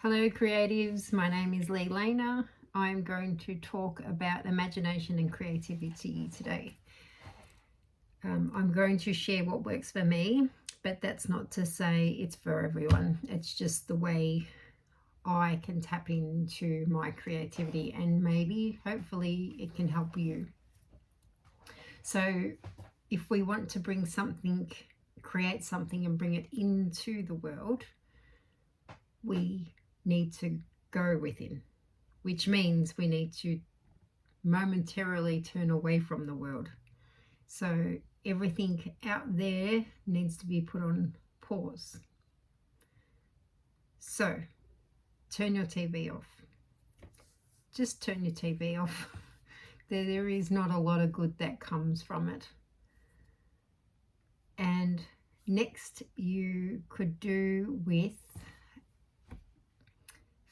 Hello creatives, my name is Lee Lehner. I'm going to talk about imagination and creativity today. I'm going to share what works for me, but that's not to say it's for everyone. It's just the way I can tap into my creativity, and maybe, hopefully, it can help you. So if we want to bring something, create something and bring it into the world, we need to go within, which means we need to momentarily turn away from the world. So everything out there needs to be put on pause. So turn your TV off. Just turn your TV off. There is not a lot of good that comes from it. And next, you could do with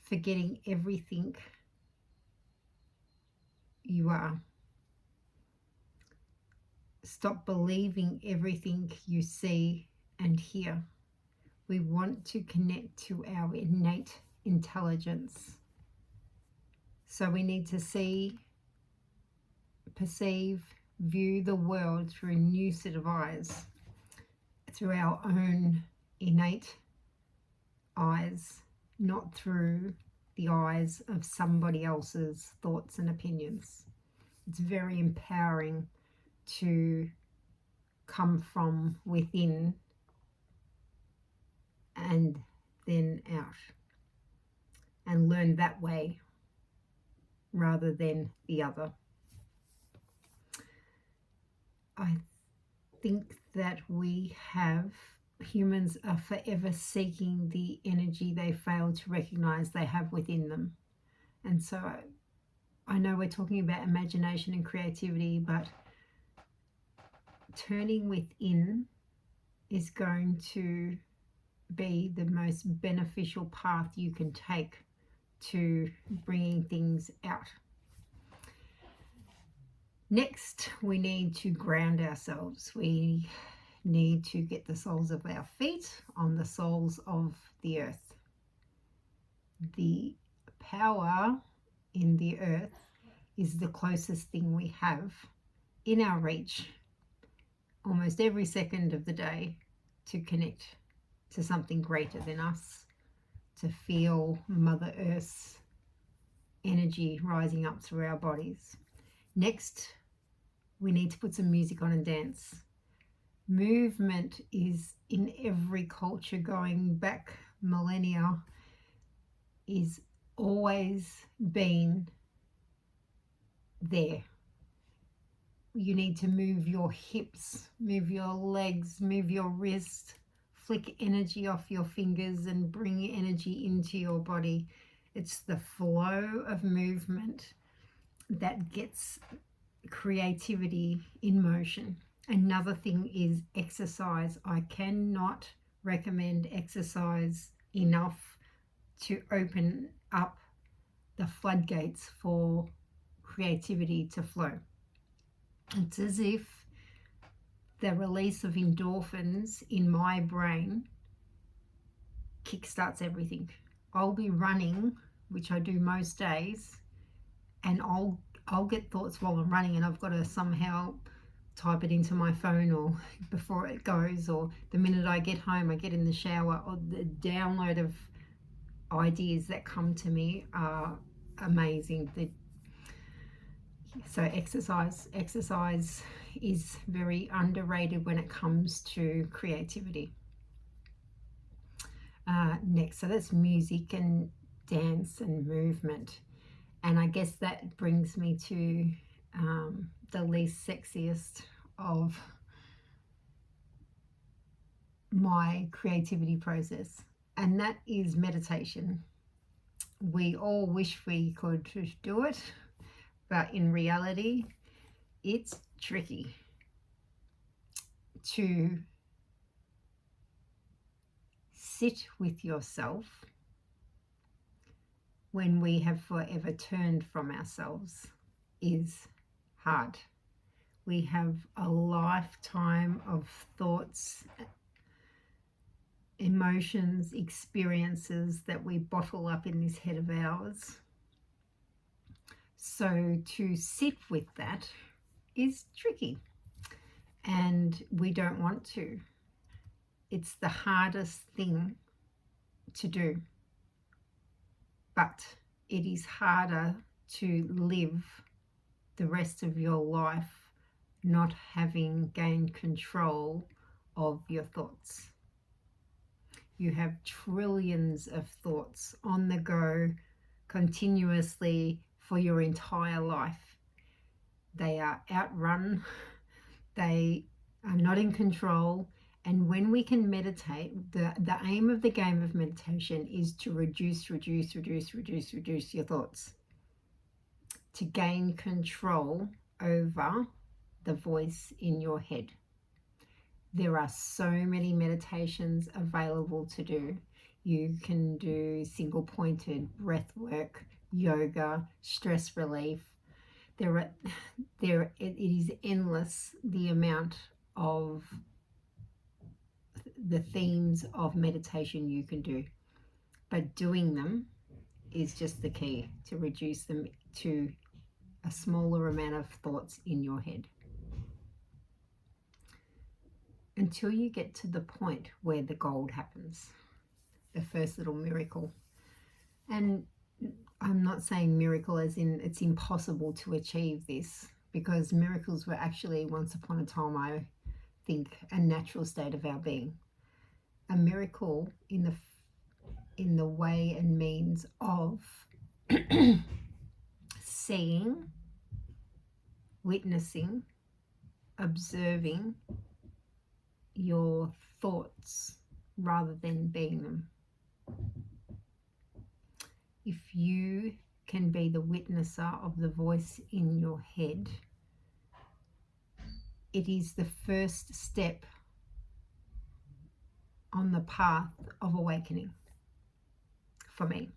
forgetting everything you are. Stop believing everything you see and hear. We want to connect to our innate intelligence. So we need to see, perceive, view the world through a new set of eyes, through our own innate eyes, not through the eyes of somebody else's thoughts and opinions. It's very empowering to come from within and then out and learn that way rather than the other. I think that humans are forever seeking the energy they fail to recognize they have within them. And so I know we're talking about imagination and creativity, but turning within is going to be the most beneficial path you can take to bringing things out. Next, we need to ground ourselves. We need to get the soles of our feet on the soles of the earth. The power in the earth is the closest thing we have in our reach almost every second of the day to connect to something greater than us, to feel Mother Earth's energy rising up through our bodies. Next, we need to put some music on and dance. Movement is in every culture going back millennia, is always been there. You need to move your hips, move your legs, move your wrists, flick energy off your fingers and bring energy into your body. It's the flow of movement that gets creativity in motion. Another thing is exercise. I cannot recommend exercise enough to open up the floodgates for creativity to flow. It's as if the release of endorphins in my brain kickstarts everything. I'll be running, which I do most days, and I'll get thoughts while I'm running, and I've got to somehow type it into my phone or before it goes, or the minute I get home, I get in the shower, or the download of ideas that come to me are amazing. So exercise is very underrated when it comes to creativity. Next, so that's music and dance and movement. And I guess that brings me to the least sexiest of my creativity process, and that is meditation. We all wish we could do it, but in reality, it's tricky to sit with yourself when we have forever turned from ourselves is hard. We have a lifetime of thoughts emotions, experiences that we bottle up in this head of ours. So to sit with that is tricky, and we don't want to. It's the hardest thing to do, but it is harder to live the rest of your life not having gained control of your thoughts. You have trillions of thoughts on the go continuously for your entire life. They are outrun, they are not in control, and when we can meditate, the aim of the game of meditation is to reduce your thoughts, to gain control over the voice in your head. There are so many meditations available to do. You can do single-pointed breath work, yoga, stress relief. It is endless, the amount of the themes of meditation you can do. But doing them is just the key to reduce them to a smaller amount of thoughts in your head, until you get to the point where the gold happens, the first little miracle. And I'm not saying miracle as in it's impossible to achieve this, because miracles were actually once upon a time, I think, a natural state of our being. A miracle in the way and means of seeing, witnessing, observing your thoughts rather than being them. If you can be the witnesser of the voice in your head, it is the first step on the path of awakening for me.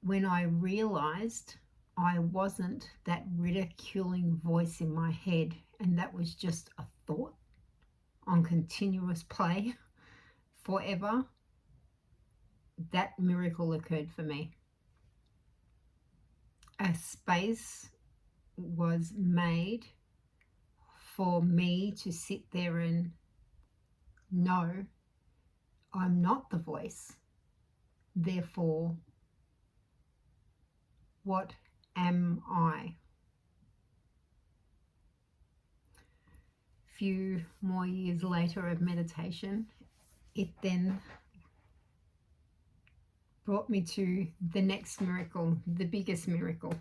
When I realized I wasn't that ridiculing voice in my head, and that was just a thought on continuous play forever, that miracle occurred for me. A space was made for me to sit there and know I'm not the voice. Therefore, what am I? Few more years later of meditation, it then brought me to the next miracle, the biggest miracle.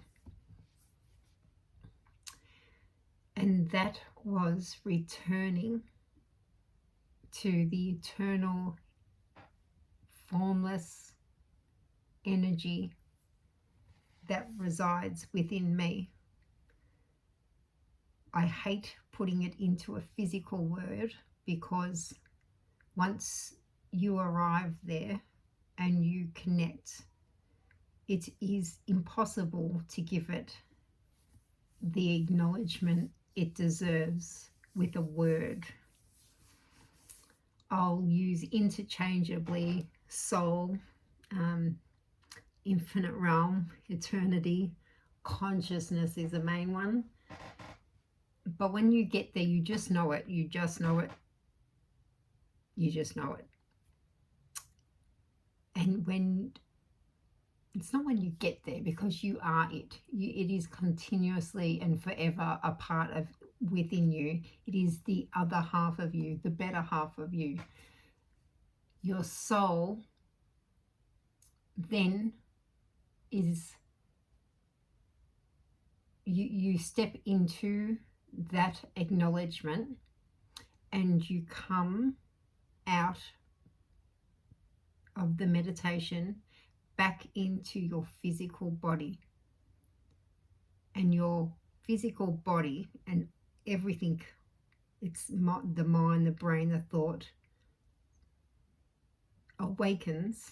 And that was returning to the eternal, formless energy that resides within me. I hate putting it into a physical word, because once you arrive there and you connect, it is impossible to give it the acknowledgement it deserves with a word. I'll use interchangeably soul, infinite realm, eternity, consciousness is the main one. But when you get there, you just know it. You just know it. You just know it. And it's not when you get there, because you are it. It is continuously and forever a part of within you. It is the other half of you, the better half of you. Your soul then is, you step into that acknowledgement, and you come out of the meditation back into your physical body. And your physical body and everything, it's the mind, the brain, the thought, awakens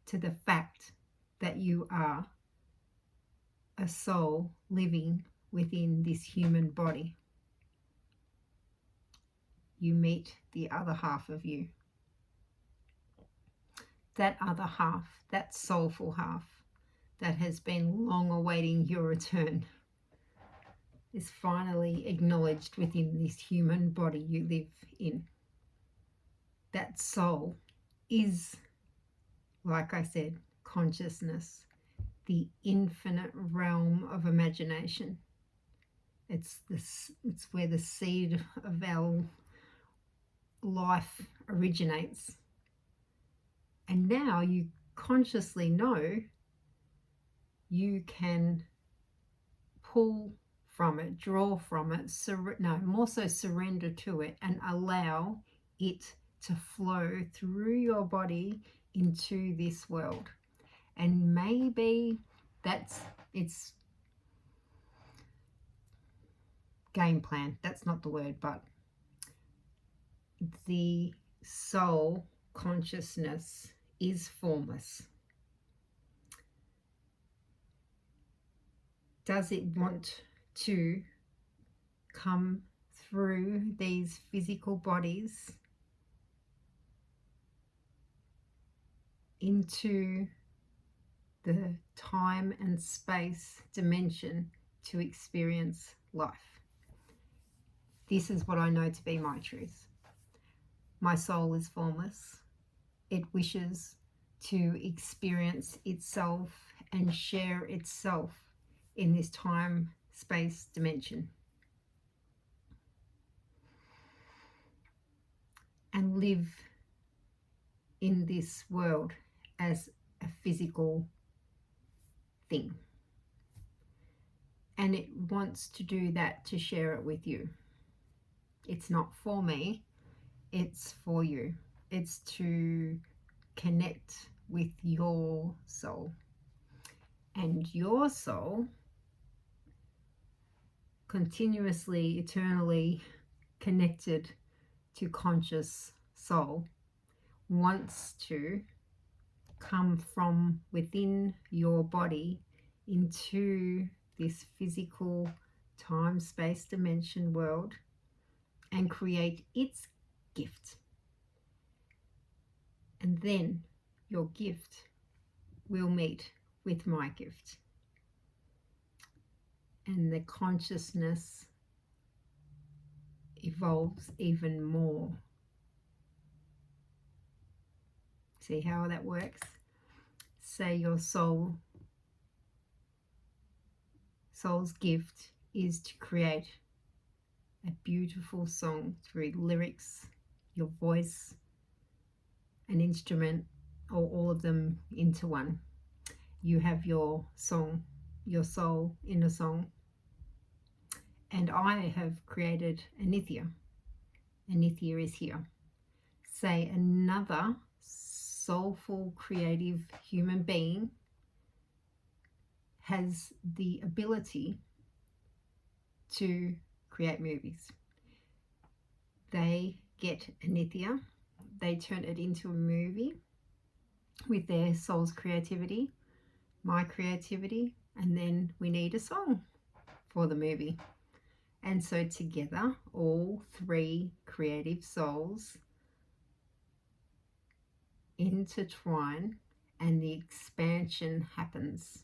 to the fact that you are a soul living within this human body. You meet the other half of you. that other half, that soulful half that has been long awaiting your return, is finally acknowledged within this human body you live in. That soul is, like I said, consciousness, the infinite realm of imagination. It's where the seed of our life originates. And now you consciously know you can pull from it, draw from it, more so surrender to it and allow it to flow through your body into this world. And maybe it's game plan, that's not the word, but the soul consciousness is formless. Does it want to come through these physical bodies into the time and space dimension to experience life? This is what I know to be my truth. My soul is formless. It wishes to experience itself and share itself in this time-space dimension and live in this world as a physical thing. And it wants to do that to share it with you. It's not for me, it's for you. It's to connect with your soul. And your soul, continuously, eternally connected to conscious soul, wants to come from within your body into this physical time-space dimension world and create its gift. And then your gift will meet with my gift. And the consciousness evolves even more. See how that works? Say your soul's gift is to create a beautiful song through lyrics, your voice, an instrument, or all of them into one. You have your song, your soul in a song. And I have created ANITHIA. ANITHIA is here. Say another soulful, creative human being has the ability to create movies. They get ANITHIA, they turn it into a movie with their soul's creativity, my creativity, and then we need a song for the movie. And so together, all three creative souls intertwine and the expansion happens.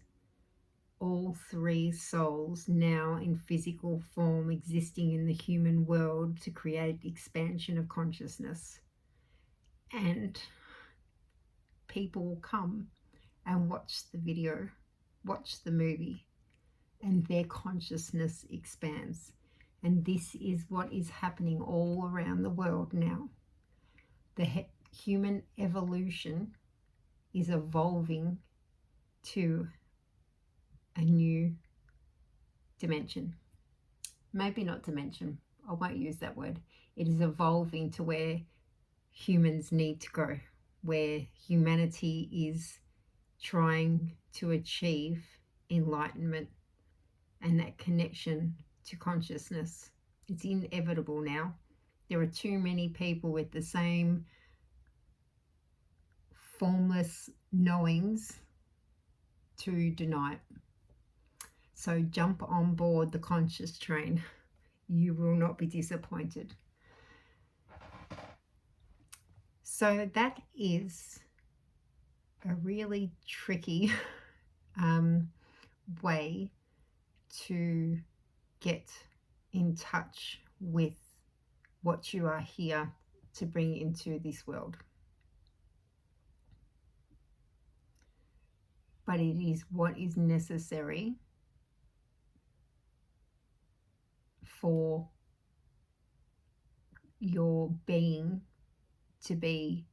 All three souls now in physical form existing in the human world to create expansion of consciousness. And people come and watch the video, watch the movie, and their consciousness expands. And this is what is happening all around the world now. The human evolution is evolving to a new dimension. Maybe not dimension, I won't use that word. It is evolving to where humans need to go, where humanity is trying to achieve enlightenment and that connection to consciousness. It's inevitable now. There are too many people with the same formless knowings to deny it. So jump on board the conscious train. You will not be disappointed. So that is a really tricky way to get in touch with what you are here to bring into this world. But it is what is necessary for your being to be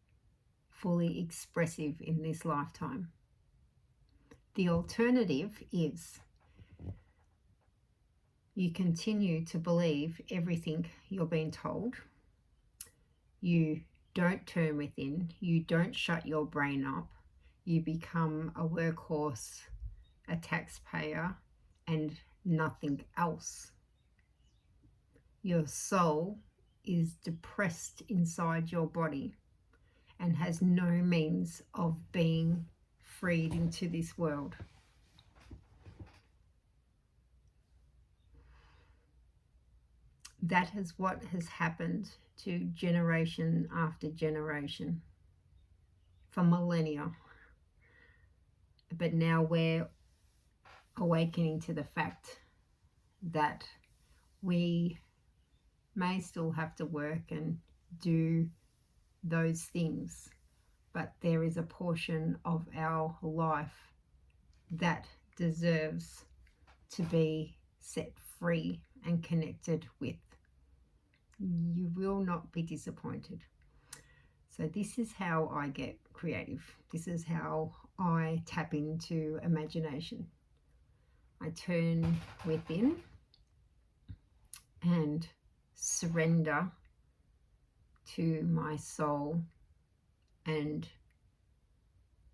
fully expressive in this lifetime. The alternative is you continue to believe everything you're being told. You don't turn within. You don't shut your brain up. You become a workhorse, a taxpayer, and nothing else. Your soul is depressed inside your body and has no means of being freed into this world. That is what has happened to generation after generation for millennia. But now we're awakening to the fact that we may still have to work and do those things, but there is a portion of our life that deserves to be set free and connected with. You will not be disappointed. So this is how I get creative. This is how I tap into imagination. I turn within and surrender to my soul and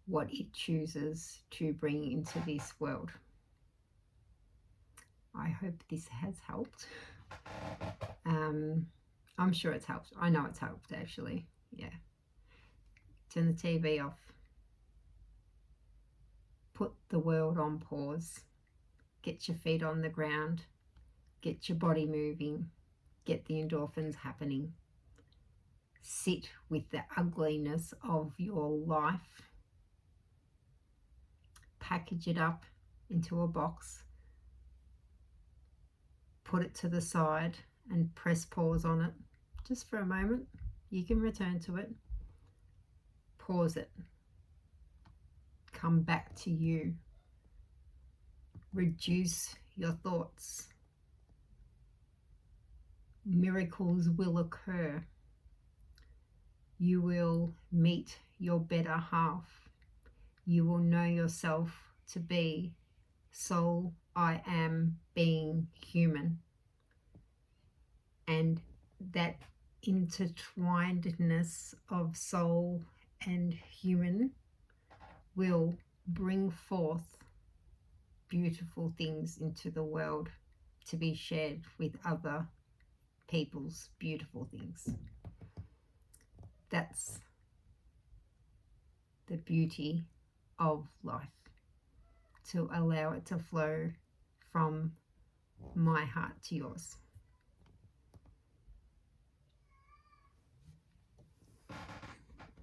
what it chooses to bring into this world. I hope this has helped. I'm sure it's helped. I know it's helped, actually. Yeah. Turn the TV off. Put the world on pause. Get your feet on the ground. Get your body moving. Get the endorphins happening. Sit with the ugliness of your life. Package it up into a box. Put it to the side and press pause on it just for a moment. You can return to it. Pause it. Come back to you. Reduce your thoughts. Miracles will occur. You will meet your better half. You will know yourself to be soul, I am, being human. And that intertwinedness of soul and human will bring forth beautiful things into the world to be shared with other people's beautiful things. That's the beauty of life, to allow it to flow from my heart to yours.